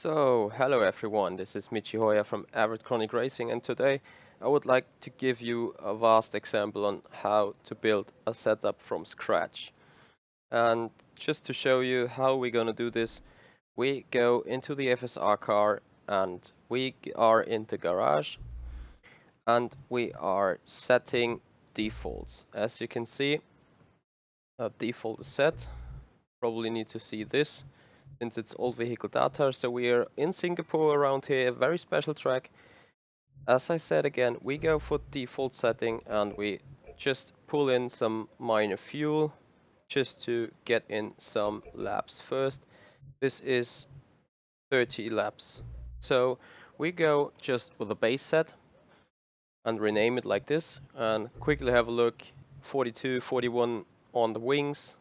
So, hello everyone, this is Michi Hoyer from Avid Chronic Racing, and today I would like to give you a vast example on how to build a setup from scratch. And just to show you how we're gonna do this, we go into the FSR car and we are in the garage and we are setting defaults. As you can see, a default is set. Probably need to see this since it's old vehicle data. So we are in Singapore around here, a very special track. As I said again, we go for default setting and we just pull in some minor fuel just to get in some laps first. This is 30 laps. So we go just with a base set and rename it like this and quickly have a look. 42, 41 on the wings,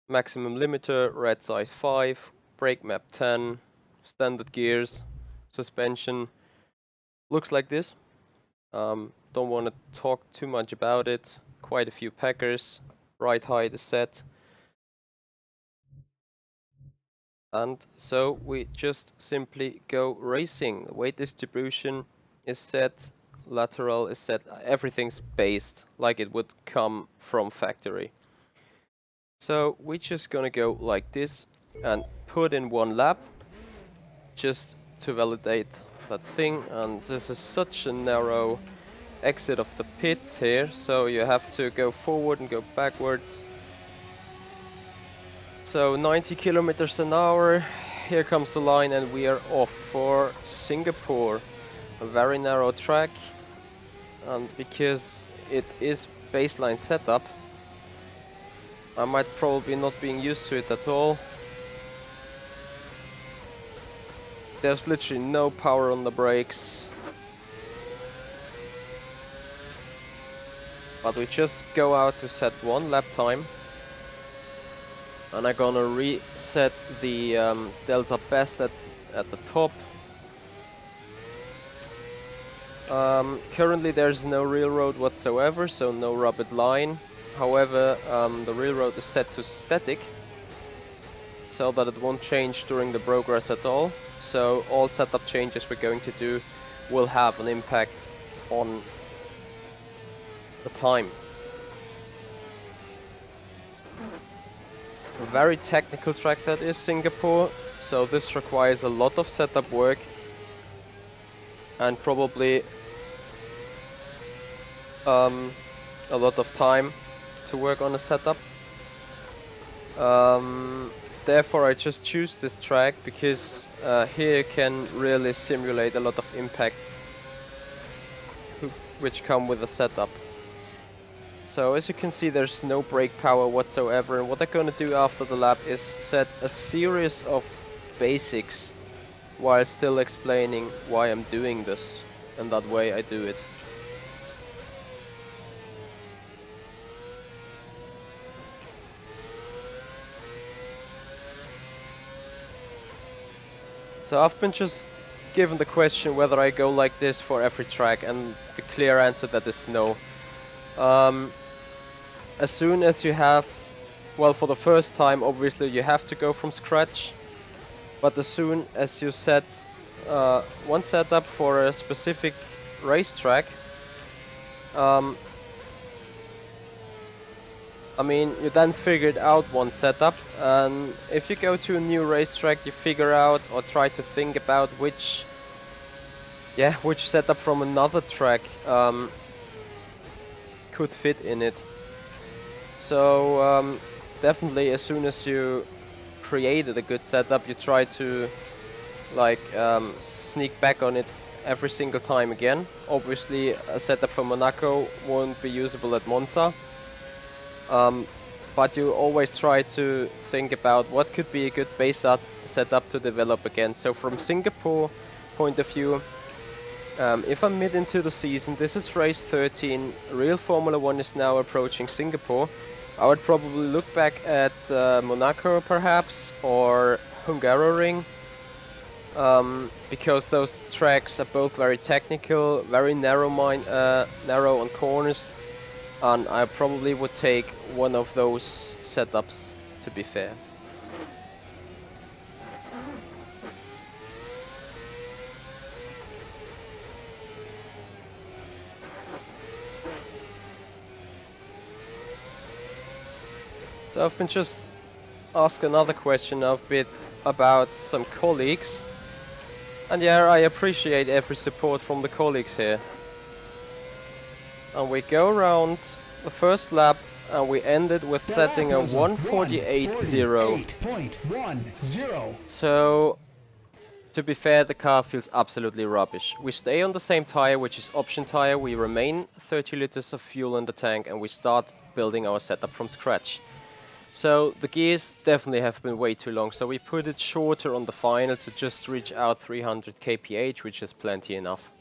maximum limiter, red size 5, brake map 10, standard gears, suspension, looks like this. Don't want to talk too much about it, quite a few packers, ride height is set. And so we just simply go racing. Weight distribution is set, lateral is set, everything's based like it would come from factory. So we're just gonna go like this and put in one lap just to validate that thing. And this is such a narrow exit of the pit here, so you have to go forward and go backwards. So 90 kilometers an hour, here comes the line and we are off for Singapore. A very narrow track, and because it is baseline setup, I might probably not being used to it at all. There's literally no power on the brakes. But we just go out to set one lap time. And I'm gonna reset the delta best at the top. Currently there's no railroad whatsoever, so no rubbed line. However, the railroad is set to static, so that it won't change during the progress at all. So all setup changes we're going to do will have an impact on the time. A very technical track that is Singapore, so this requires a lot of setup work and probably a lot of time to work on a setup. Therefore I just choose this track because here you can really simulate a lot of impacts which come with a setup. So as you can see, there's no brake power whatsoever, and what I'm gonna do after the lap is set a series of basics while still explaining why I'm doing this and that way I do it. So I've been just given the question whether I go like this for every track, and the clear answer that is no. As soon as you have, well, for the first time obviously you have to go from scratch, but as soon as you set one setup for a specific racetrack, I mean, you then figured out one setup, and if you go to a new racetrack, you figure out or try to think about which setup from another track could fit in it. So definitely, as soon as you created a good setup, you try to like sneak back on it every single time again. Obviously, a setup for Monaco won't be usable at Monza. But you always try to think about what could be a good base setup to develop again. So from Singapore point of view, if I'm mid into the season, this is race 13, real Formula 1 is now approaching Singapore, I would probably look back at Monaco perhaps, or Hungaroring, because those tracks are both very technical, very narrow on corners, and I probably would take one of those setups, to be fair. So I've been just asked another question now a bit about some colleagues. And yeah, I appreciate every support from the colleagues here. And we go around the first lap and we ended with setting a 1:48.0. So, to be fair, the car feels absolutely rubbish. We stay on the same tire, which is option tire. We remain 30 liters of fuel in the tank and we start building our setup from scratch. So the gears definitely have been way too long, so we put it shorter on the final to just reach out 300 kph, which is plenty enough.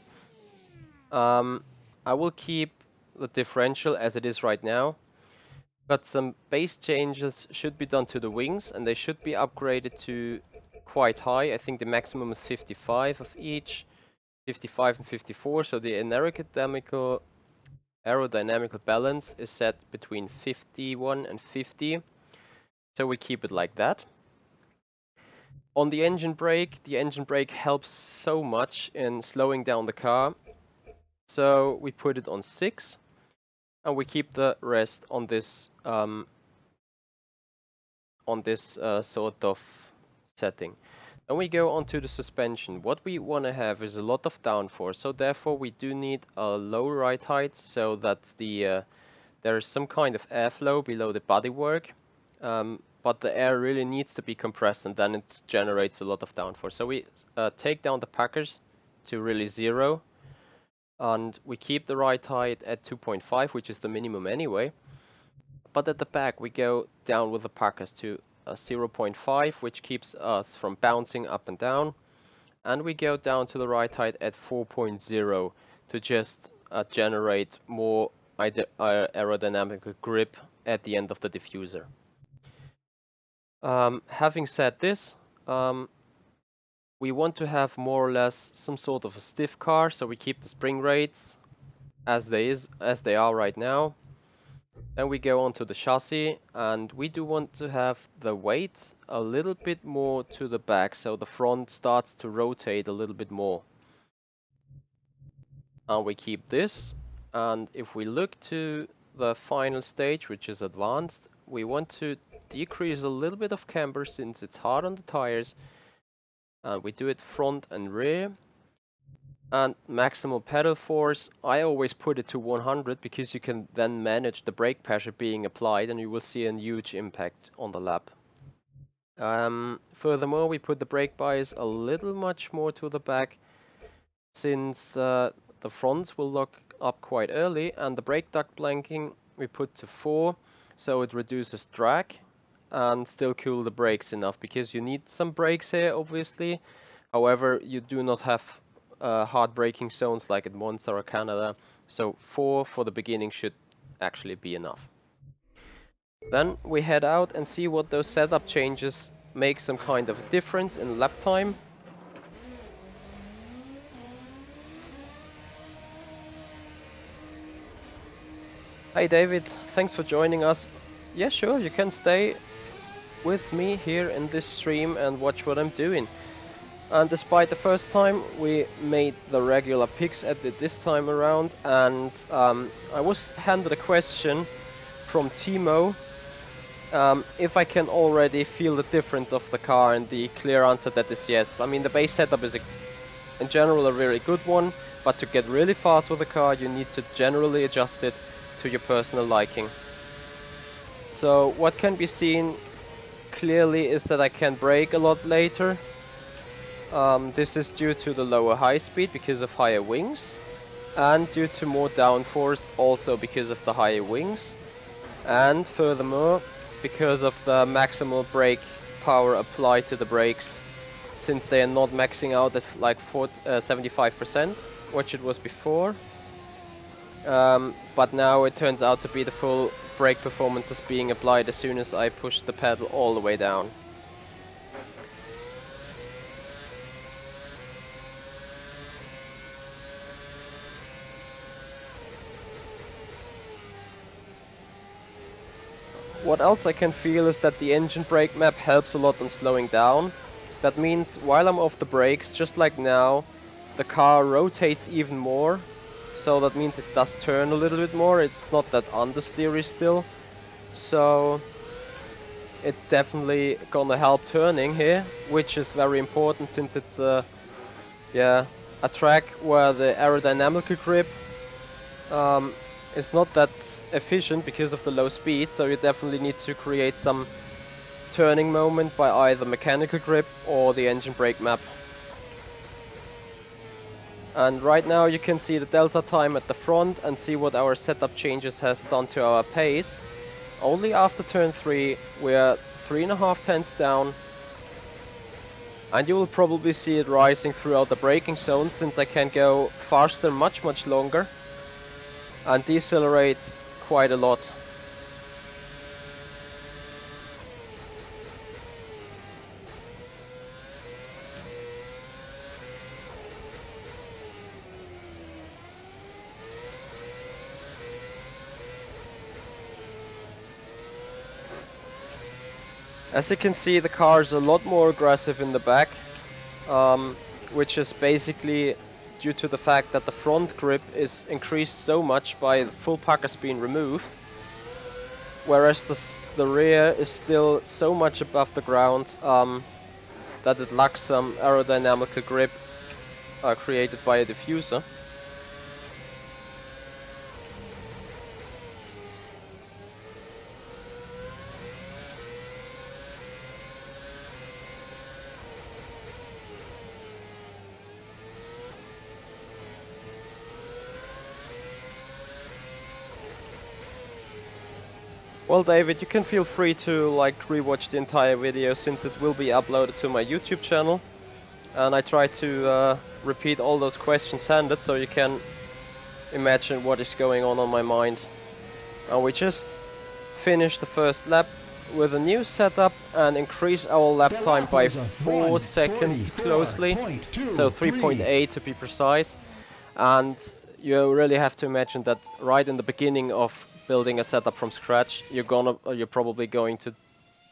I will keep the differential as it is right now, but some base changes should be done to the wings and they should be upgraded to quite high. I think the maximum is 55 of each, 55 and 54, so the aerodynamical balance is set between 51 and 50. So we keep it like that. On the engine brake helps so much in slowing down the car. So we put it on 6 and we keep the rest on this sort of setting. Then we go on to the suspension. What we want to have is a lot of downforce, so therefore we do need a low ride height so that there is some kind of airflow below the bodywork. But the air really needs to be compressed and then it generates a lot of downforce. So we take down the packers to really 0 and we keep the ride height at 2.5, which is the minimum anyway. But at the back we go down with the packers to 0.5, which keeps us from bouncing up and down. And we go down to the ride height at 4.0 to just generate more aerodynamic grip at the end of the diffuser. Having said this, we want to have more or less some sort of a stiff car, so we keep the spring rates as they are right now. Then we go on to the chassis, and we do want to have the weight a little bit more to the back, so the front starts to rotate a little bit more. And we keep this, and if we look to the final stage, which is advanced, we want to decrease a little bit of camber since it's hard on the tires. We do it front and rear. And maximal pedal force, I always put it to 100 because you can then manage the brake pressure being applied and you will see a huge impact on the lap. Furthermore, we put the brake bias a little much more to the back since the fronts will lock up quite early, and the brake duct blanking we put to 4 so it reduces drag and still cool the brakes enough, because you need some brakes here obviously. However, you do not have hard braking zones like at Monza or Canada, so 4 for the beginning should actually be enough. Then we head out and see what those setup changes make some kind of a difference in lap time. Hey David, thanks for joining us. Yeah, sure, you can stay with me here in this stream and watch what I'm doing. And despite the first time, we made the regular picks at it this time around, and I was handed a question from Timo if I can already feel the difference of the car, and the clear answer that is yes. I mean, the base setup is in general a very good one, but to get really fast with the car you need to generally adjust it to your personal liking. So what can be seen clearly is that I can brake a lot later. This is due to the lower high speed because of higher wings, and due to more downforce also because of the higher wings, and furthermore because of the maximal brake power applied to the brakes, since they are not maxing out at like 75%, which it was before. But now it turns out to be the full brake performance is being applied as soon as I push the pedal all the way down. What else I can feel is that the engine brake map helps a lot on slowing down. That means while I'm off the brakes, just like now, the car rotates even more. So that means it does turn a little bit more. It's not that understeery still. So it definitely gonna help turning here, which is very important since it's a track where the aerodynamical grip is not that efficient because of the low speed, so you definitely need to create some turning moment by either mechanical grip or the engine brake map. And right now you can see the delta time at the front and see what our setup changes has done to our pace. Only after turn 3 we're 3.5 tenths down, and you will probably see it rising throughout the braking zone since I can go faster much longer and decelerate quite a lot. As you can see, the car is a lot more aggressive in the back, which is basically due to the fact that the front grip is increased so much by the full packers being removed, whereas the rear is still so much above the ground that it lacks some aerodynamical grip created by a diffuser. Well, David, you can feel free to rewatch the entire video since it will be uploaded to my YouTube channel, and I try to repeat all those questions handed so you can imagine what is going on my mind. And we just finished the first lap with a new setup and increase our lap time by 4 seconds closely, so 3.8 to be precise. And you really have to imagine that right in the beginning of building a setup from scratch, you're probably going to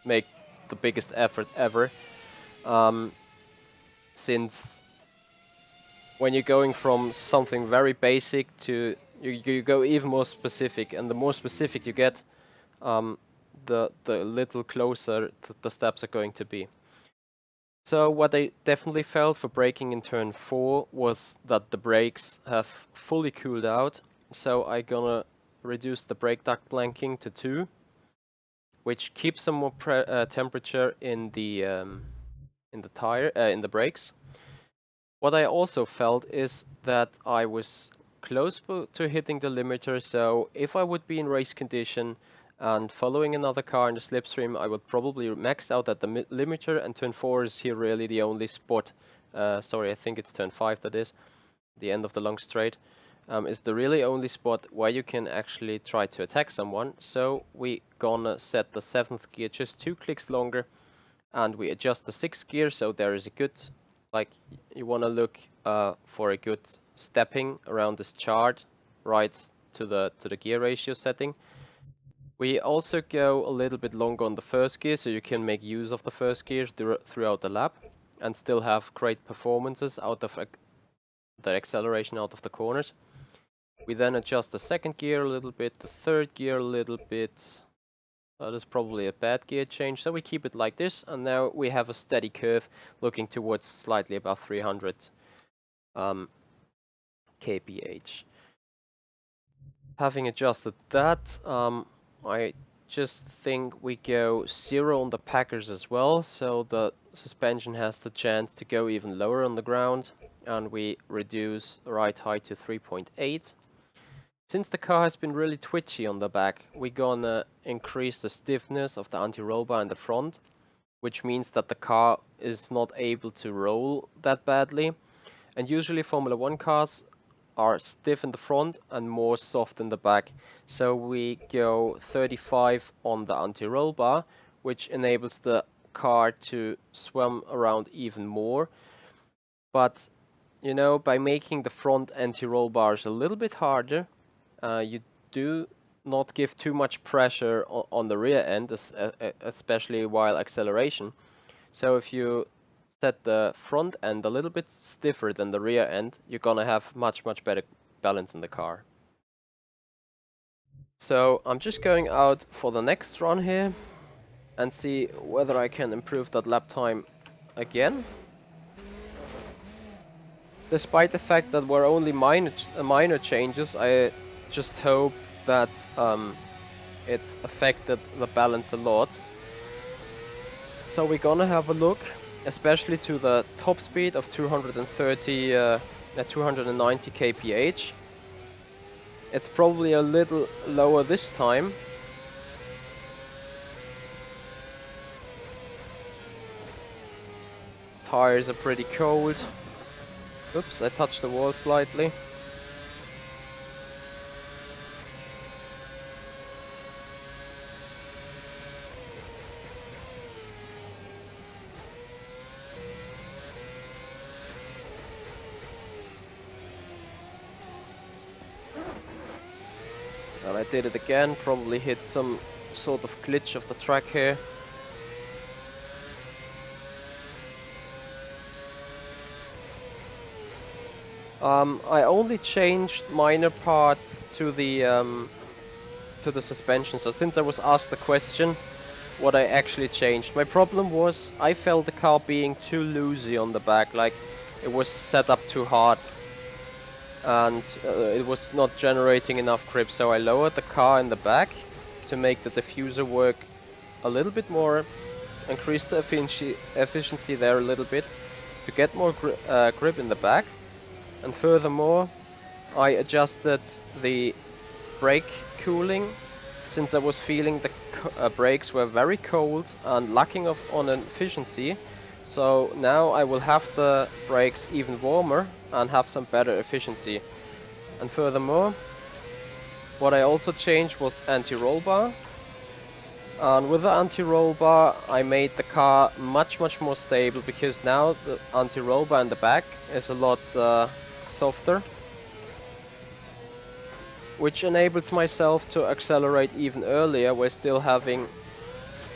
make the biggest effort ever, since when you're going from something very basic to you go even more specific, and the more specific you get, the little closer the steps are going to be. So what I definitely felt for braking in turn 4 was that the brakes have fully cooled out, so I'm gonna reduce the brake duct blanking to 2, which keeps some more temperature in the brakes. What I also felt is that I was close to hitting the limiter, so if I would be in race condition and following another car in the slipstream, I would probably max out at the limiter, and turn 4 is here really the only spot, sorry, I think it's turn 5 that is, the end of the long straight, is the really only spot where you can actually try to attack someone. So we gonna set the 7th gear just 2 clicks longer, and we adjust the 6th gear, so there is a good, you wanna look for a good stepping around this chart right to the gear ratio setting. We also go a little bit longer on the first gear, so you can make use of the first gear throughout the lap and still have great performances out of the acceleration out of the corners. We then adjust the 2nd gear a little bit, the 3rd gear a little bit. That is probably a bad gear change, so we keep it like this, and now we have a steady curve looking towards slightly above 300 kph. Having adjusted that, I just think we go 0 on the packers as well, so the suspension has the chance to go even lower on the ground, and we reduce ride height to 3.8. Since the car has been really twitchy on the back, we're gonna increase the stiffness of the anti-roll bar in the front, which means that the car is not able to roll that badly. And usually Formula 1 cars are stiff in the front and more soft in the back. So we go 35 on the anti-roll bar, which enables the car to swim around even more. But, you know, by making the front anti-roll bars a little bit harder, you do not give too much pressure on the rear end, especially while acceleration. So if you set the front end a little bit stiffer than the rear end, you're gonna have much better balance in the car. So I'm just going out for the next run here. and see whether I can improve that lap time again. Despite the fact that were only minor changes, I just hope that it affected the balance a lot. So we're gonna have a look, especially to the top speed of 290 kph. It's probably a little lower this time. Tires are pretty cold. Oops, I touched the wall slightly. And I did it again, probably hit some sort of glitch of the track here. I only changed minor parts to the suspension. So since I was asked the question, what I actually changed, my problem was I felt the car being too loosey on the back, like it was set up too hard, and it was not generating enough grip. So I lowered the car in the back to make the diffuser work a little bit more, increase the efficiency there a little bit to get more grip in the back. And furthermore, I adjusted the brake cooling, since I was feeling the brakes were very cold and lacking on efficiency. So now I will have the brakes even warmer and have some better efficiency. And furthermore, what I also changed was anti-roll bar. And with the anti-roll bar, I made the car much more stable, because now the anti-roll bar in the back is a lot softer, which enables myself to accelerate even earlier while still having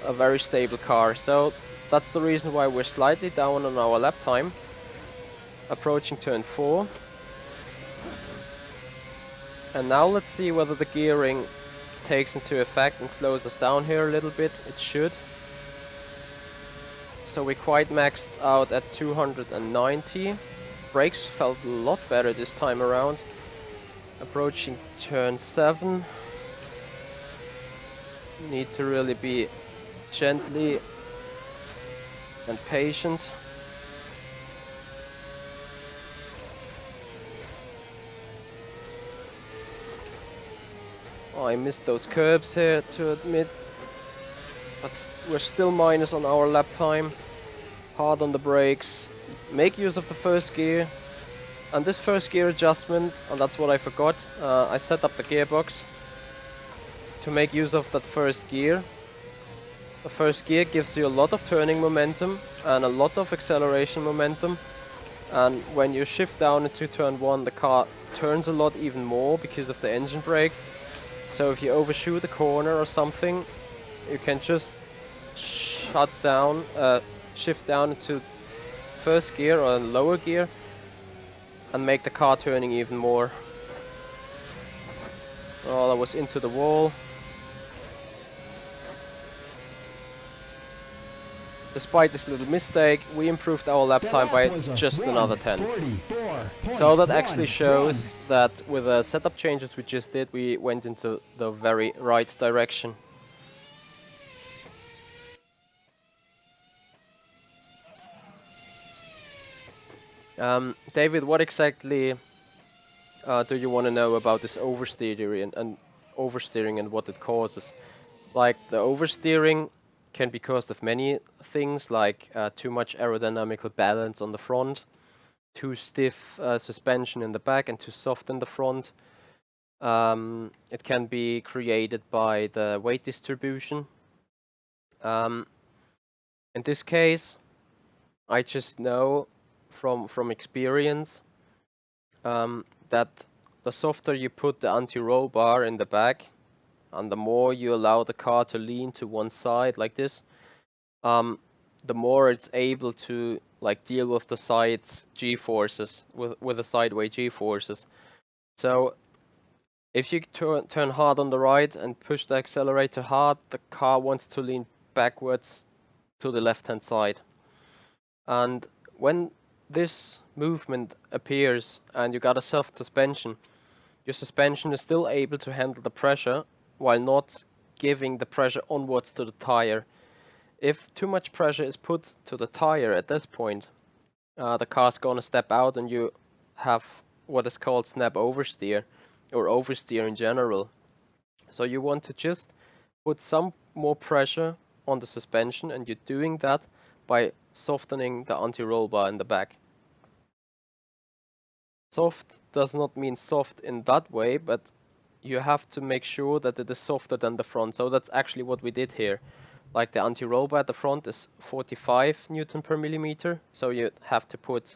a very stable car. So that's the reason why we're slightly down on our lap time, approaching turn 4. And now let's see whether the gearing takes into effect and slows us down here a little bit. It should. So we quite maxed out at 290. Brakes felt a lot better this time around. Approaching turn 7. Need to really be gently and patient. Oh, I missed those curbs here, to admit, but we're still minus on our lap time. Hard on the brakes. Make use of the first gear. And this first gear adjustment, and that's what I forgot, I set up the gearbox to make use of that first gear. The first gear gives you a lot of turning momentum and a lot of acceleration momentum. And when you shift down into turn 1, the car turns a lot even more because of the engine brake. So if you overshoot a corner or something, you can just shift down into first gear or lower gear and make the car turning even more. Oh, that was into the wall. Despite this little mistake, we improved our lap time by just another 10th. So that actually shows that with the setup changes we just did, we went into the very right direction. David, what exactly do you want to know about this oversteering and what it causes? Like, the oversteering can be caused of many things, like too much aerodynamical balance on the front, too stiff suspension in the back, and too soft in the front. It can be created by the weight distribution. In this case, I just know from experience that the softer you put the anti-roll bar in the back, and the more you allow the car to lean to one side like this, the more it's able to like deal with the sides G-forces, with the sideway G-forces. So if you turn hard on the right and push the accelerator hard, the car wants to lean backwards to the left hand side. And when this movement appears and you got a soft suspension, your suspension is still able to handle the pressure while not giving the pressure onwards to the tire. If too much pressure is put to the tire at this point, the car's gonna step out and you have what is called snap oversteer or oversteer in general. So you want to just put some more pressure on the suspension, and you're doing that by softening the anti-roll bar in the back. Soft does not mean soft in that way, but you have to make sure that it is softer than the front. So that's actually what we did here. Like the anti-roll bar at the front is 45 Newton per millimeter, so you have to put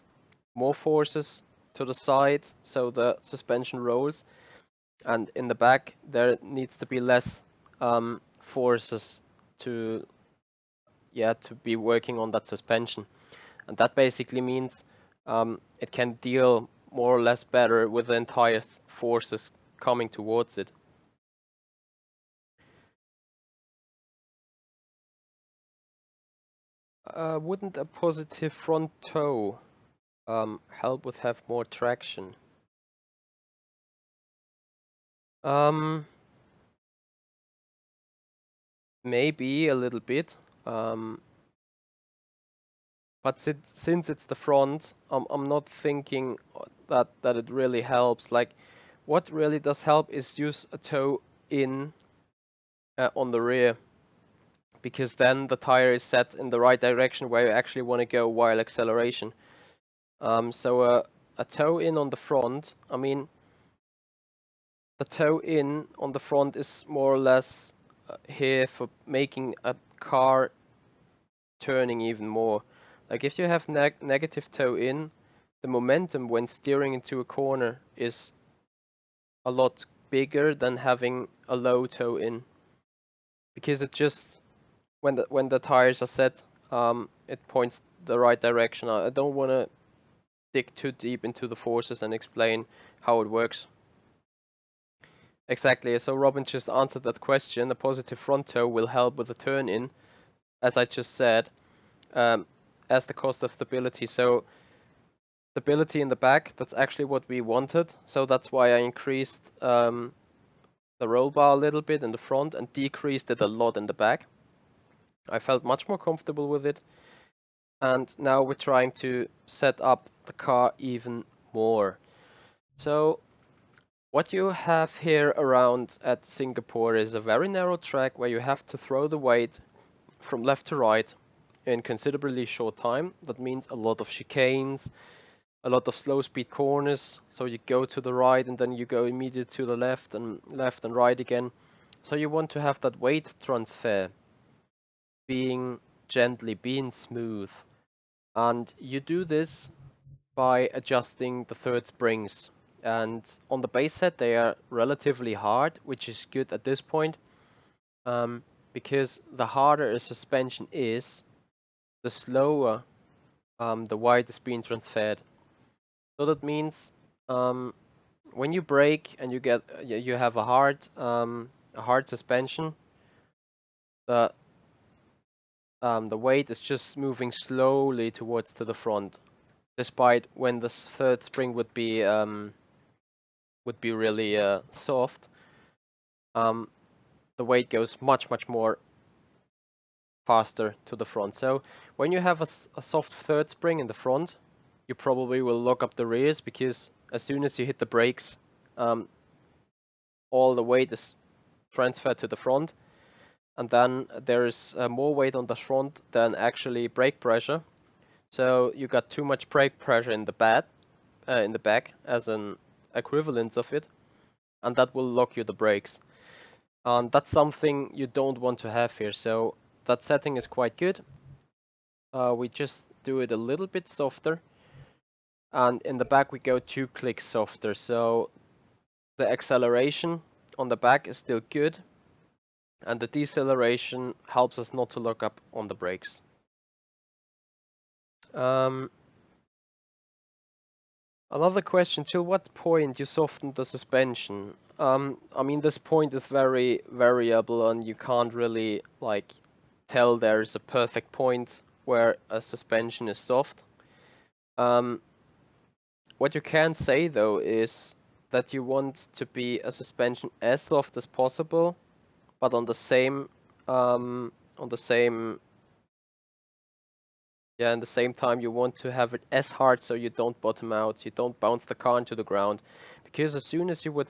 more forces to the side so the suspension rolls, and in the back there needs to be less forces to be working on that suspension, and that basically means it can deal more or less better with the entire forces coming towards it. Wouldn't a positive front toe help with have more traction? Maybe a little bit, but since it's the front, I'm not thinking that it really helps. Like, what really does help is use a toe in on the rear, because then the tire is set in the right direction where you actually want to go while acceleration. So a toe in on the front, I mean, the toe in on the front is more or less here for making a car turning even more. Like if you have negative toe in, the momentum when steering into a corner is a lot bigger than having a low toe in, because it just when the tires are set, it points the right direction. I don't want to dig too deep into the forces and explain how it works. Exactly, so Robin just answered that question. The positive front toe will help with the turn in, as I just said, as the cost of stability. So stability in the back, that's actually what we wanted. So that's why I increased the roll bar a little bit in the front and decreased it a lot in the back. I felt much more comfortable with it. And now we're trying to set up the car even more. So what you have here around at Singapore is a very narrow track where you have to throw the weight from left to right in considerably short time. That means a lot of chicanes, a lot of slow speed corners. So you go to the right and then you go immediately to the left and right again. So you want to have that weight transfer being gently, being smooth. And you do this by adjusting the third springs. And on the base set they are relatively hard, which is good at this point, because the harder a suspension is, the slower the weight is being transferred. So that means when you brake and you have a hard suspension, the weight is just moving slowly towards to the front, despite when the third spring would be really soft. The weight goes much more faster to the front. So when you have a soft third spring in the front, you probably will lock up the rears, because as soon as you hit the brakes, all the weight is transferred to the front, and then there is more weight on the front than actually brake pressure. So you got too much brake pressure in the back as an equivalence of it, and that will lock you the brakes. And that's something you don't want to have here. So that setting is quite good. We just do it a little bit softer, and in the back we go 2 clicks softer. So the acceleration on the back is still good, and the deceleration helps us not to lock up on the brakes. Another question: till what point you soften the suspension? I mean, this point is very variable, and you can't really like tell there is a perfect point where a suspension is soft. What you can say though is that you want to be a suspension as soft as possible, but on the same in the same time you want to have it as hard so you don't bottom out, you don't bounce the car into the ground, because as soon as you would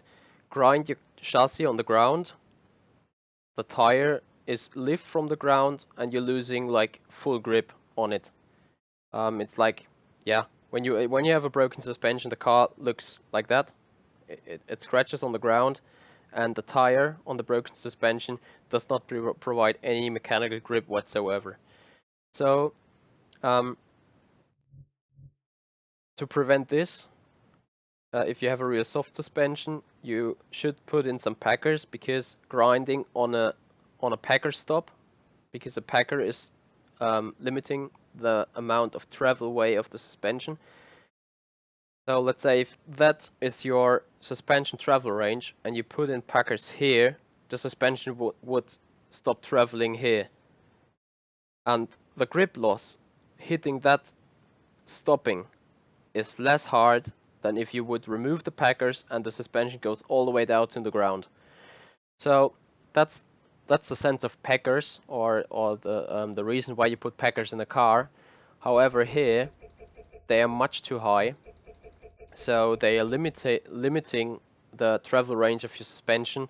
grind your chassis on the ground, the tire is lift from the ground and you're losing like full grip on it. It's like, yeah, when you have a broken suspension, the car looks like that. It scratches on the ground, and the tire on the broken suspension does not provide any mechanical grip whatsoever. So, to prevent this, if you have a real soft suspension, you should put in some packers, because grinding on a packer stop, because a packer is limiting the amount of travel way of the suspension. So let's say if that is your suspension travel range and you put in packers here, the suspension would stop traveling here. And the grip loss hitting that stopping is less hard than if you would remove the packers and the suspension goes all the way down to the ground. So that's the sense of packers, or the reason why you put packers in a car. However, here they are much too high, so they are limiting the travel range of your suspension,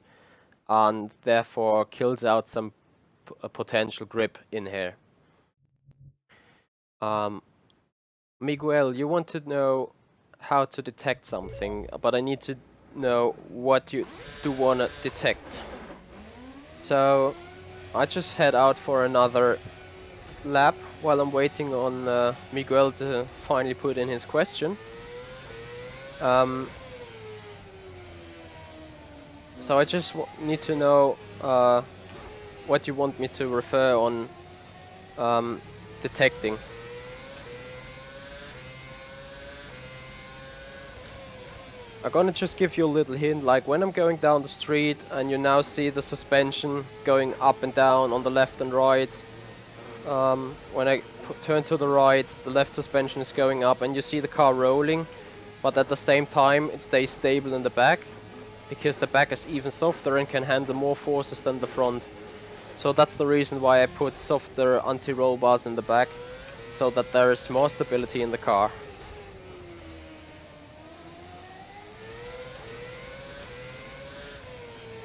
and therefore kills out some potential grip in here. Miguel, you want to know how to detect something, but I need to know what you do want to detect. So I just head out for another lap while I'm waiting on Miguel to finally put in his question. So I just need to know what you want me to refer on detecting. I'm gonna just give you a little hint, like when I'm going down the street and you now see the suspension going up and down on the left and right. When I turn to the right, the left suspension is going up and you see the car rolling, but at the same time it stays stable in the back, because the back is even softer and can handle more forces than the front. So that's the reason why I put softer anti-roll bars in the back, so that there is more stability in the car.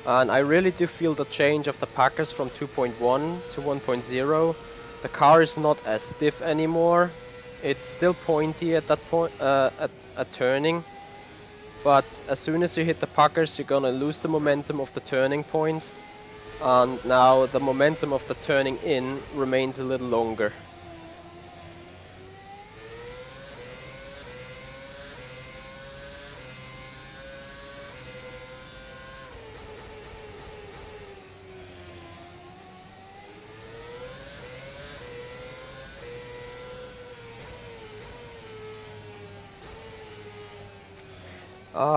And I really do feel the change of the packers from 2.1 to 1.0. The car is not as stiff anymore. It's still pointy at that point, at turning. But as soon as you hit the packers, you're gonna lose the momentum of the turning point. And now the momentum of the turning in remains a little longer.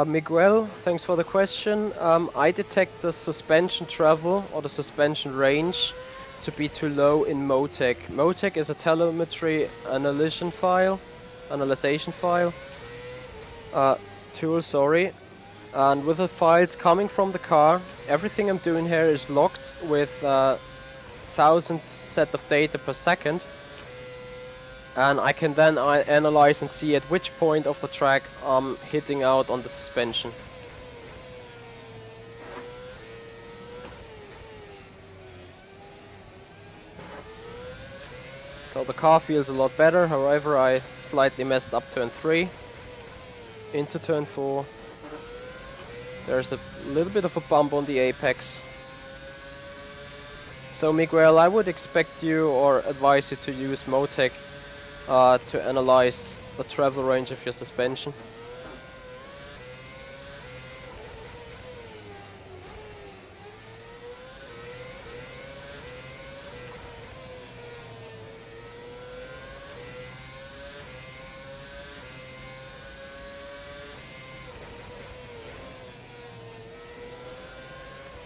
Miguel, thanks for the question. I detect the suspension travel or the suspension range to be too low in Motec. Motec is a telemetry analyzation file, tool, sorry. And with the files coming from the car, everything I'm doing here is logged with 1,000 set of data per second. And I can then analyze and see at which point of the track I'm hitting out on the suspension. So the car feels a lot better, however I slightly messed up turn 3. Into turn 4. There's a little bit of a bump on the apex. So Miguel, I would expect you or advise you to use Motec to analyze the travel range of your suspension.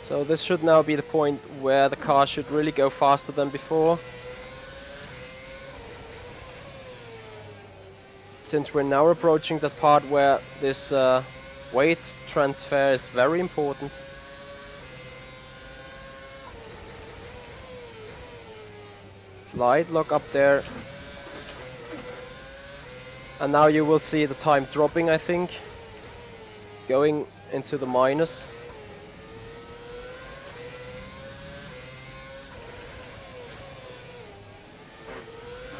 So this should now be the point where the car should really go faster than before. Since we're now approaching the part where this weight transfer is very important. Slide lock up there. And now you will see the time dropping, I think. Going into the minus.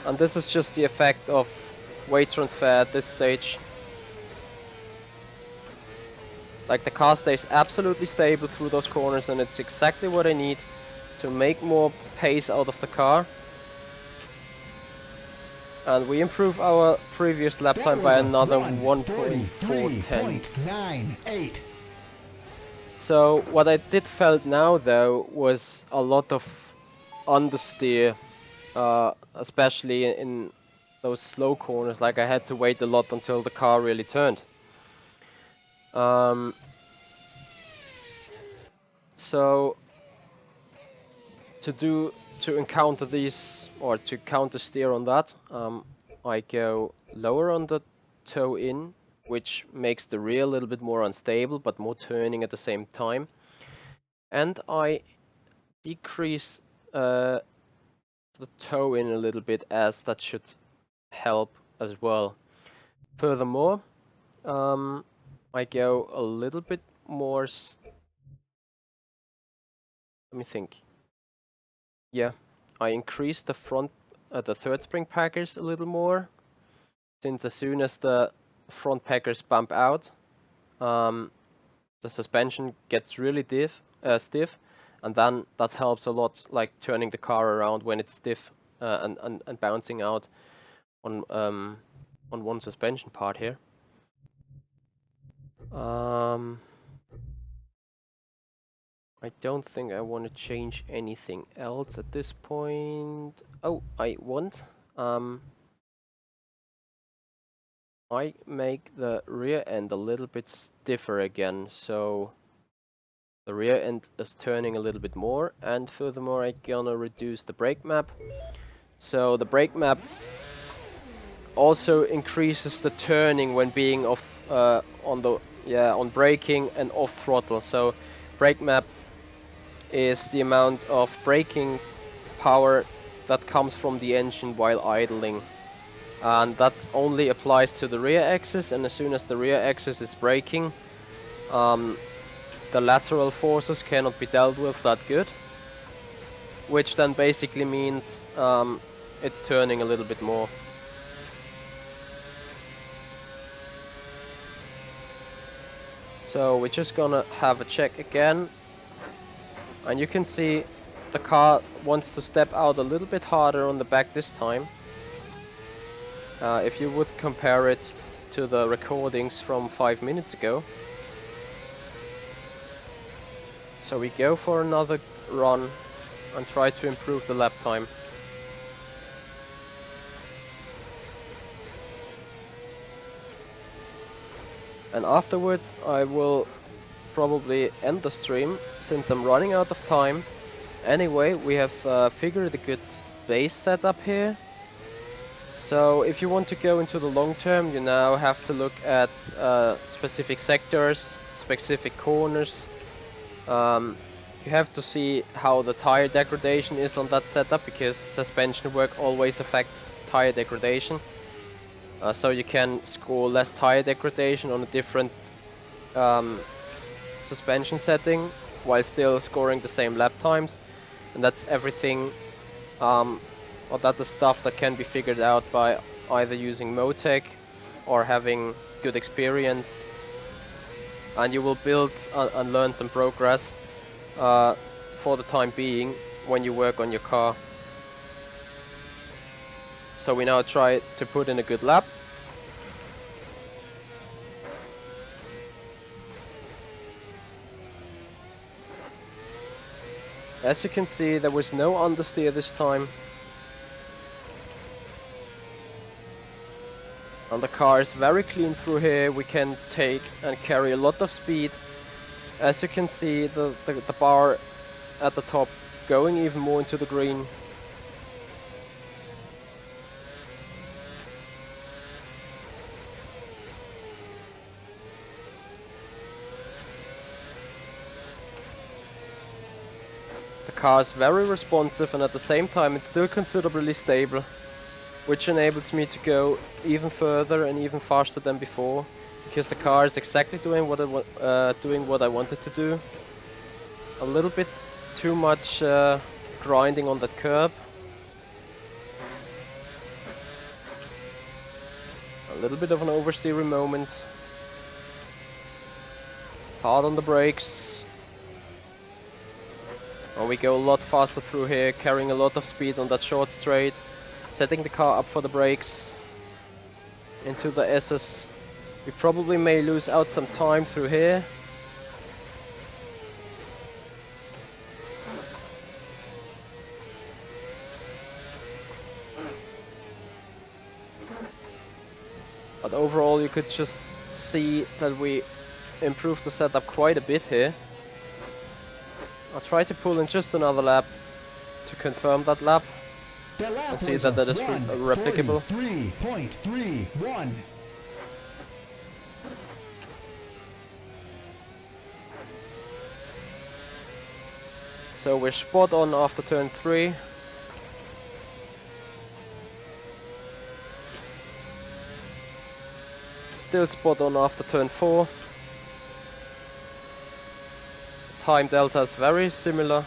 And this is just the effect of weight transfer at this stage. Like, the car stays absolutely stable through those corners, and it's exactly what I need to make more pace out of the car. And we improve our previous lap time by another 1.410. So what I did felt now though was a lot of understeer, especially in those slow corners. Like, I had to wait a lot until the car really turned. So to encounter these, or to counter steer on that, I go lower on the toe in, which makes the rear a little bit more unstable but more turning at the same time, and I decrease the toe in a little bit, as that should help as well. Furthermore, I go a little bit more let me think. Yeah, I increase the front, the third spring packers a little more, since as soon as the front packers bump out, the suspension gets really stiff, and then that helps a lot, like turning the car around when it's stiff and bouncing out on one suspension part here. I don't think I want to change anything else at this point. Oh, I want. I make the rear end a little bit stiffer again, so the rear end is turning a little bit more, and furthermore I'm gonna reduce the brake map. So the brake map also increases the turning when being off on braking and off throttle. So brake map is the amount of braking power that comes from the engine while idling, and that only applies to the rear axis, and as soon as the rear axis is braking, the lateral forces cannot be dealt with that good, which then basically means it's turning a little bit more. So we're just gonna have a check again, and you can see the car wants to step out a little bit harder on the back this time. If you would compare it to the recordings from 5 minutes ago. So we go for another run and try to improve the lap time. And afterwards I will probably end the stream, since I'm running out of time. Anyway, we have figured a good base setup here. So if you want to go into the long term, you now have to look at specific sectors, specific corners. You have to see how the tire degradation is on that setup, because suspension work always affects tire degradation. So you can score less tire degradation on a different suspension setting while still scoring the same lap times, and that's everything, or that is stuff that can be figured out by either using Motec or having good experience, and you will build and learn some progress for the time being when you work on your car. So we now try to put in a good lap. As you can see, there was no understeer this time. And the car is very clean through here. We can take and carry a lot of speed. As you can see, the bar at the top going even more into the green. The car is very responsive, and at the same time it's still considerably stable, which enables me to go even further and even faster than before, because the car is exactly doing what I wanted to do. A little bit too much grinding on that curb. A little bit of an oversteering moment. Hard on the brakes. And we go a lot faster through here, carrying a lot of speed on that short straight. Setting the car up for the brakes. Into the S's. We probably may lose out some time through here. But overall you could just see that we improved the setup quite a bit here. I'll try to pull in just another lap to confirm that lap and see that that is replicable. 3.31. So we're spot on after turn 3. Still spot on after turn 4. Time delta is very similar.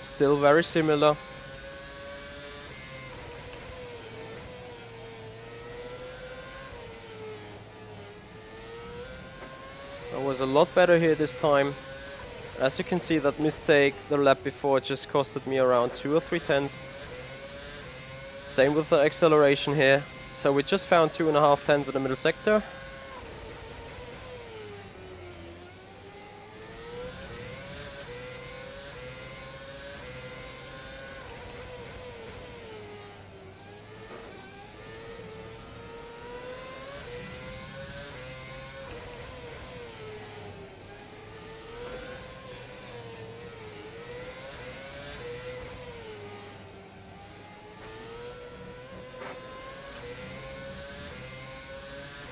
Still very similar. I was a lot better here this time. As you can see, that mistake the lap before just costed me around 2 or 3 tenths. Same with the acceleration here. So we just found 2.5 tenths in the middle sector.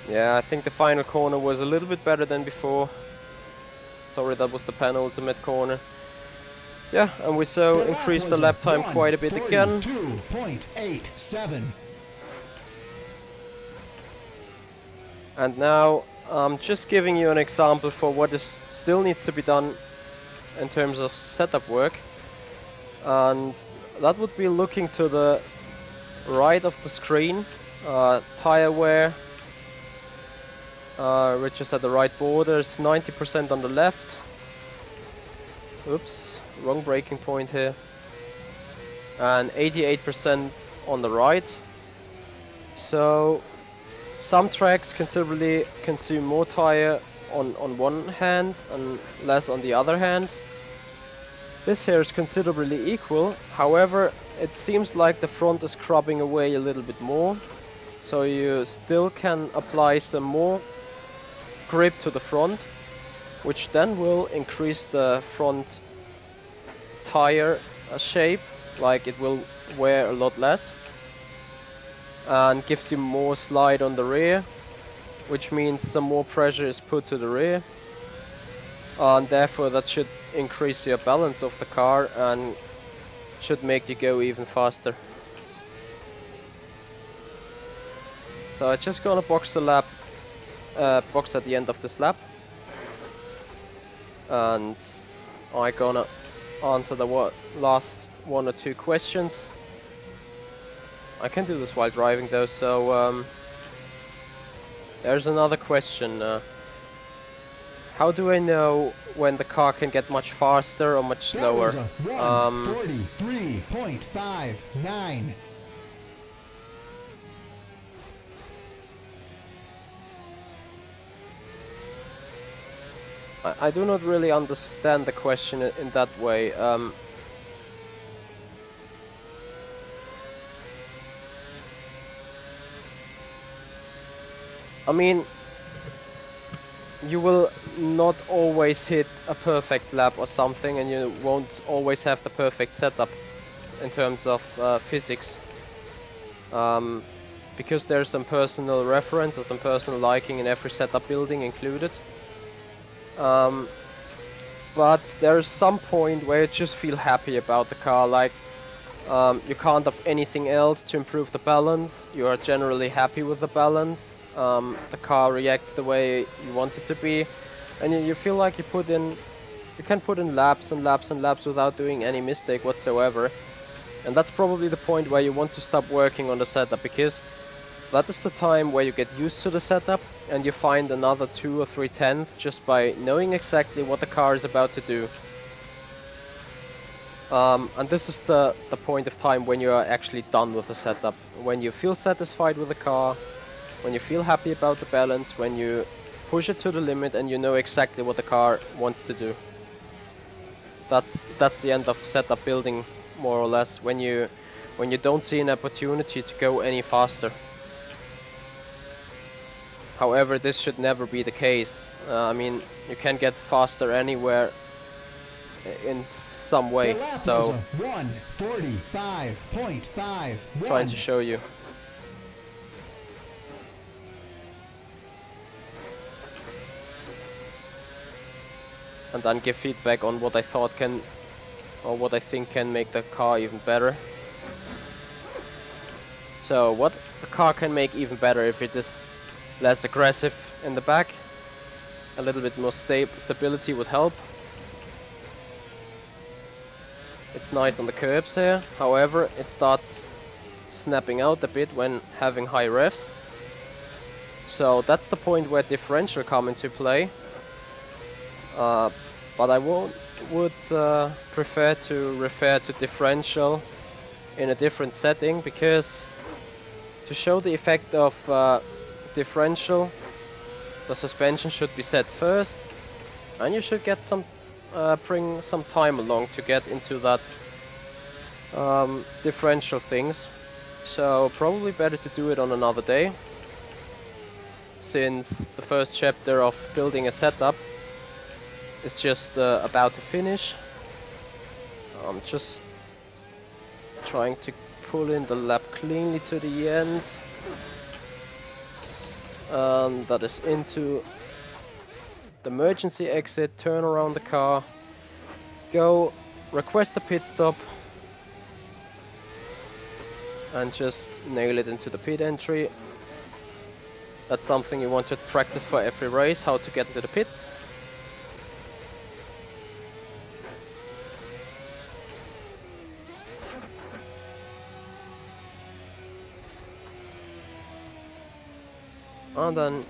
Yeah, I think the final corner was a little bit better than before. Sorry, that was the penultimate corner. Yeah, and we so increased the lap time quite a bit again. 2.87. And now I'm just giving you an example for what still needs to be done in terms of setup work. And that would be looking to the right of the screen, tire wear, which is at the right borders, 90% on the left. Oops, wrong braking point here. And 88% on the right. So some tracks considerably consume more tire on one hand and less on the other hand. This here is considerably equal. However, it seems like the front is crubbing away a little bit more. So you still can apply some more grip to the front, which then will increase the front tire shape, like it will wear a lot less, and gives you more slide on the rear, which means some more pressure is put to the rear, and therefore that should increase your balance of the car and should make you go even faster. So I'm just gonna box the lap, box at the end of this lap, and I'm gonna answer the last 1 or 2 questions. I can do this while driving though, so there's another question. How do I know when the car can get much faster or much slower? 1:43.59. I do not really understand the question in that way. I mean, you will not always hit a perfect lap or something, and you won't always have the perfect setup in terms of physics. Because there's some personal reference or some personal liking in every setup building included. But there's some point where you just feel happy about the car, like you can't have anything else to improve the balance, you are generally happy with the balance, the car reacts the way you want it to be, and you feel like you can put in laps and laps and laps without doing any mistake whatsoever. And that's probably the point where you want to stop working on the setup, because that is the time where you get used to the setup and you find another 2 or 3 tenths just by knowing exactly what the car is about to do. And this is the point of time when you are actually done with the setup. When you feel satisfied with the car, when you feel happy about the balance, when you push it to the limit and you know exactly what the car wants to do. That's the end of setup building, more or less, when you don't see an opportunity to go any faster. However, this should never be the case. I mean, you can get faster anywhere in some way, so 1:45.51. trying to show you. And then give feedback on what I thought can, or what I think can make the car even better. So what the car can make even better if it is less aggressive in the back, a little bit more stability would help. It's nice on the curbs here, however it starts snapping out a bit when having high revs. So that's the point where differential come into play. But I would prefer to refer to differential in a different setting, because to show the effect of differential, the suspension should be set first, and you should get some bring some time along to get into that differential things. So probably better to do it on another day, since the first chapter of building a setup is just about to finish. I'm just trying to pull in the lap cleanly to the end. That is into the emergency exit, turn around the car, go request a pit stop, and just nail it into the pit entry. That's something you want to practice for every race, how to get into the pits. And then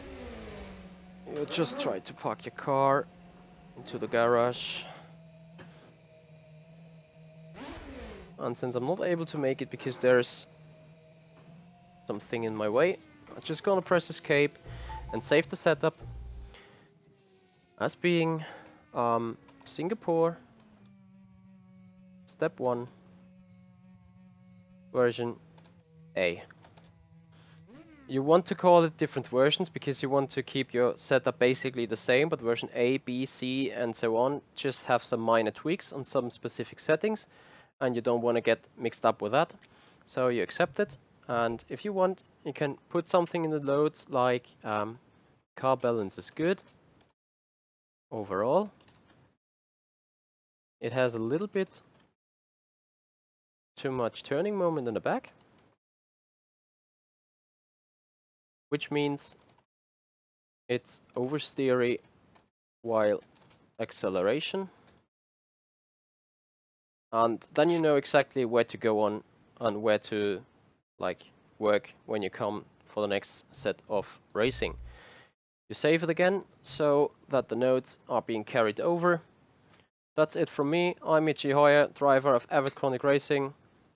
you just try to park your car into the garage. And since I'm not able to make it because there's something in my way, I'm just gonna press escape and save the setup as being Singapore step 1 version A. You want to call it different versions because you want to keep your setup basically the same, but version A, B, C and so on just have some minor tweaks on some specific settings, and you don't want to get mixed up with that. So you accept it, and if you want, you can put something in the loads like car balance is good overall. It has a little bit too much turning moment in the back, which means it's oversteery while acceleration. And then you know exactly where to go on and where to like work when you come for the next set of racing. You save it again so that the nodes are being carried over. That's it from me. I'm Michi Hoyer, driver of Avid Chronic Racing.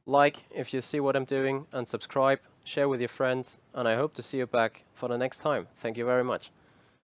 Like if you see what I'm doing, and subscribe, share with your friends, and I hope to see you back for the next time. Thank you very much.